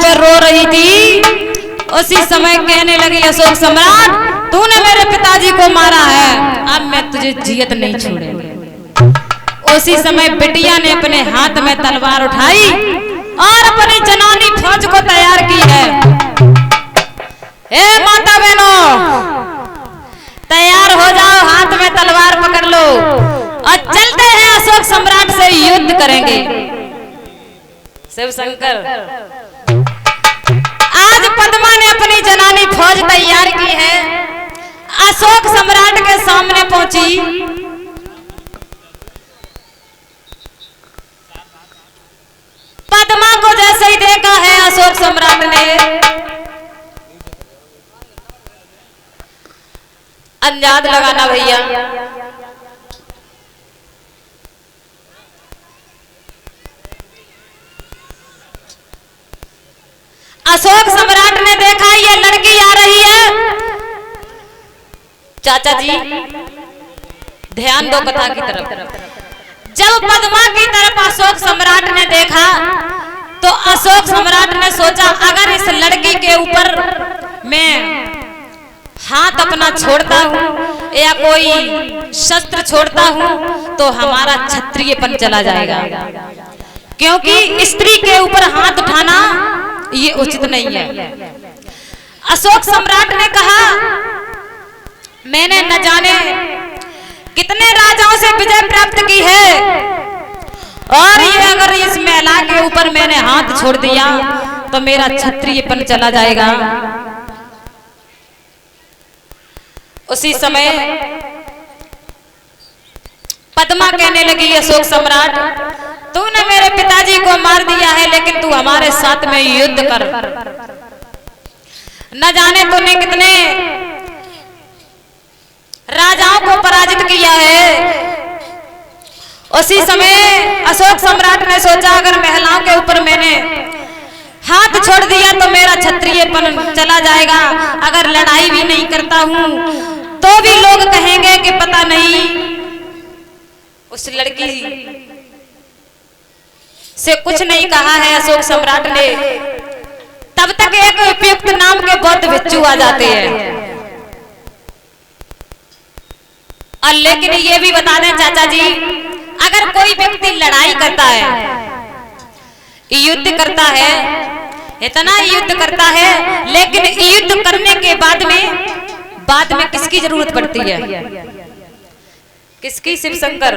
पे रो रही थी, उसी समय कहने लगी अशोक सम्राट, तूने मेरे पिताजी को मारा है, अब मैं तुझे जियत नहीं छोड़ूंगी। उसी समय बिटिया ने अपने हाथ में तलवार उठाई और अपनी जनानी फौज को तैयार की है। ए माता बहनों, तैयार हो जाओ, हाथ में तलवार पकड़ लो और चलते हैं अशोक सम्राट से युद्ध करेंगे। शिव शंकर, आज पद्मा ने अपनी जनानी फौज तैयार की है, अशोक सम्राट के सामने पहुंची। पद्मा को जैसे ही देखा है अशोक सम्राट ने, अंदाज लगाना भैया, अशोक सम्राट ने देखा ये लड़की आ रही है। चाचा जी ध्यान दो कथा की तरफ। जब पद्मा की तरफ अशोक सम्राट ने देखा तो अशोक सम्राट ने सोचा, अगर इस लड़की के ऊपर मैं हाथ अपना छोड़ता हूं या कोई शस्त्र छोड़ता हूं तो हमारा क्षत्रियपन चला जाएगा, क्योंकि स्त्री के ऊपर हाथ उठाना ये उचित नहीं है। अशोक सम्राट ने कहा, मैंने न जाने कितने राजाओं से विजय प्राप्त की है, और ये अगर इस महिला के ऊपर मैंने हाथ छोड़ दिया तो मेरा क्षत्रियपन चला जाएगा। उसी समय पद्मा कहने लगी, अशोक सम्राट, तूने मेरे पिताजी को मार दिया है, लेकिन तू हमारे साथ में युद्ध कर। न जाने तूने कितने राजाओं को पराजित किया है। उसी समय अशोक सम्राट ने सोचा, अगर महिलाओं के ऊपर मैंने हाथ छोड़ दिया तो मेरा क्षत्रियपन चला जाएगा। अगर लड़ाई भी नहीं करता हूं तो भी लोग कहेंगे कि पता नहीं उस लड़की से कुछ नहीं कहा है अशोक सम्राट ने। तब तक एक उपयुक्त नाम के बौद्ध भिक्षु आ जाते हैं। और लेकिन ये भी बता दें चाचा जी, अगर कोई व्यक्ति लड़ाई करता है, युद्ध करता है, इतना युद्ध करता है, लेकिन युद्ध करने के बाद में किसकी जरूरत पड़ती है? किसकी? शिव शंकर,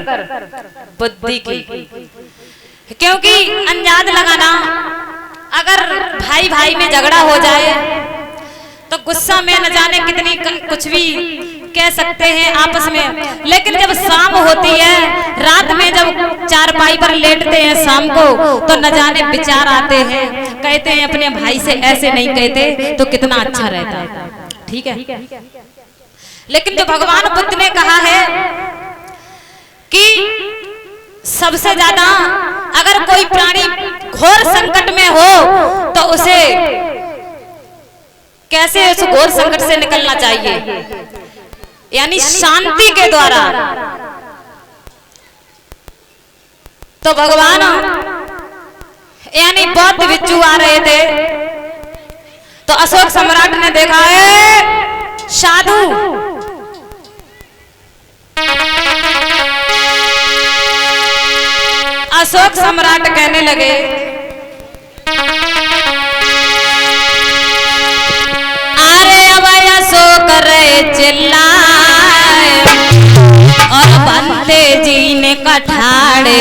बुद्धि की। क्योंकि अंदाज लगाना, अगर भाई भाई में झगड़ा हो जाए तो गुस्सा में न जाने कितनी कुछ भी कह सकते हैं आपस में, लेकिन जब शाम होती है, रात में जब चारपाई पर लेटते हैं शाम को, तो न जाने विचार आते हैं, कहते हैं अपने भाई से ऐसे नहीं कहते तो कितना अच्छा रहता। ठीक है, लेकिन जो भगवान बुद्ध ने कहा है कि सबसे ज्यादा अगर कोई प्राणी घोर संकट में हो तो उसे कैसे उस घोर संकट से निकलना चाहिए, यानी शांति के द्वारा। तो भगवान यानी बौद्ध भिक्षु आ रहे थे, तो अशोक सम्राट ने देखा है साधु, अशोक सम्राट कहने लगे, अरे अब अशोक रे चिल्लाए और बंते जी ने कठाड़े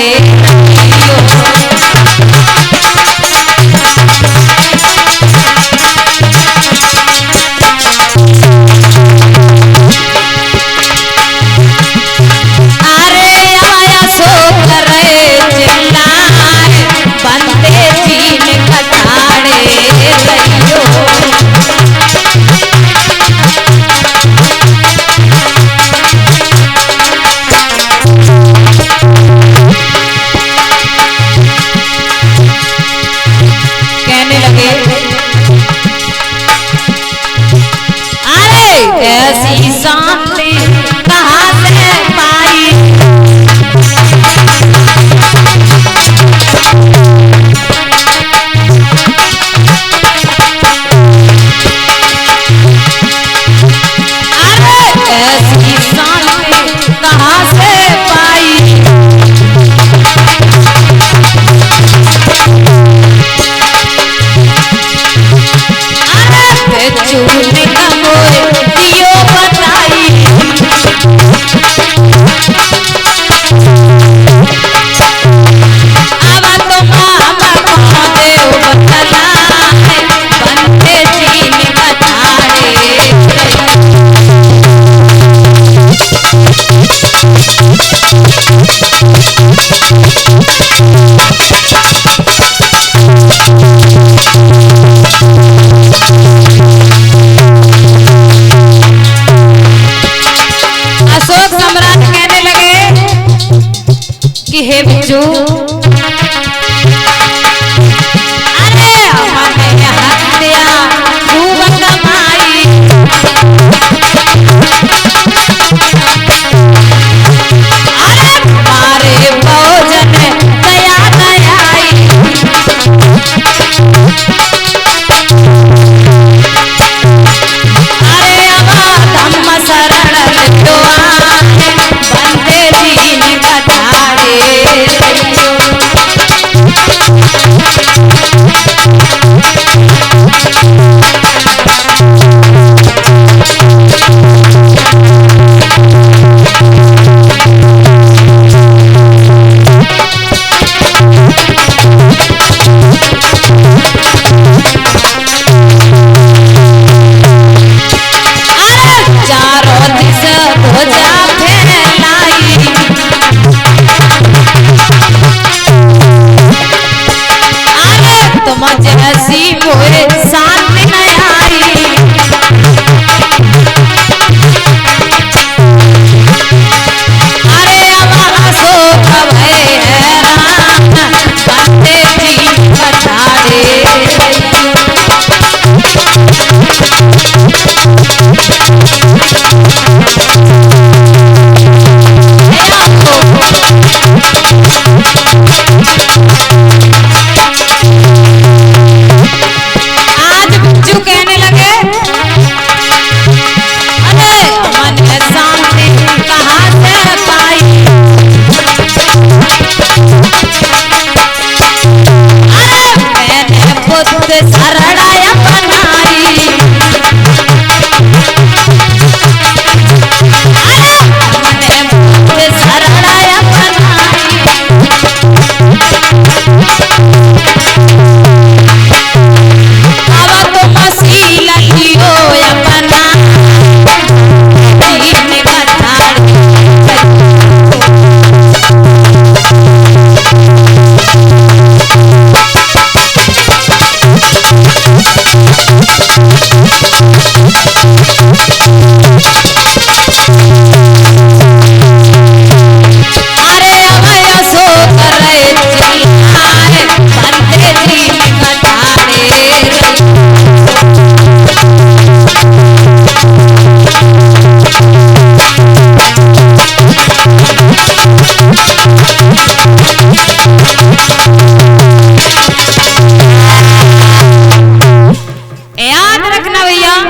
कि हे बिज्जू अरे हमने हत्या खूब कमाई अरे मारे भोजन दया दयाई अरे अब धम्म शरण दुआ बंदे दीन कथारे जैसी मोए सामने न आई अरे अब अशोक भय हैरान बंदे दीन कथारे सरड़ाया बनाई अरे सरड़ाया बनाई अब तो मसीला लियो अपना दीन कथारे याद रखना भैया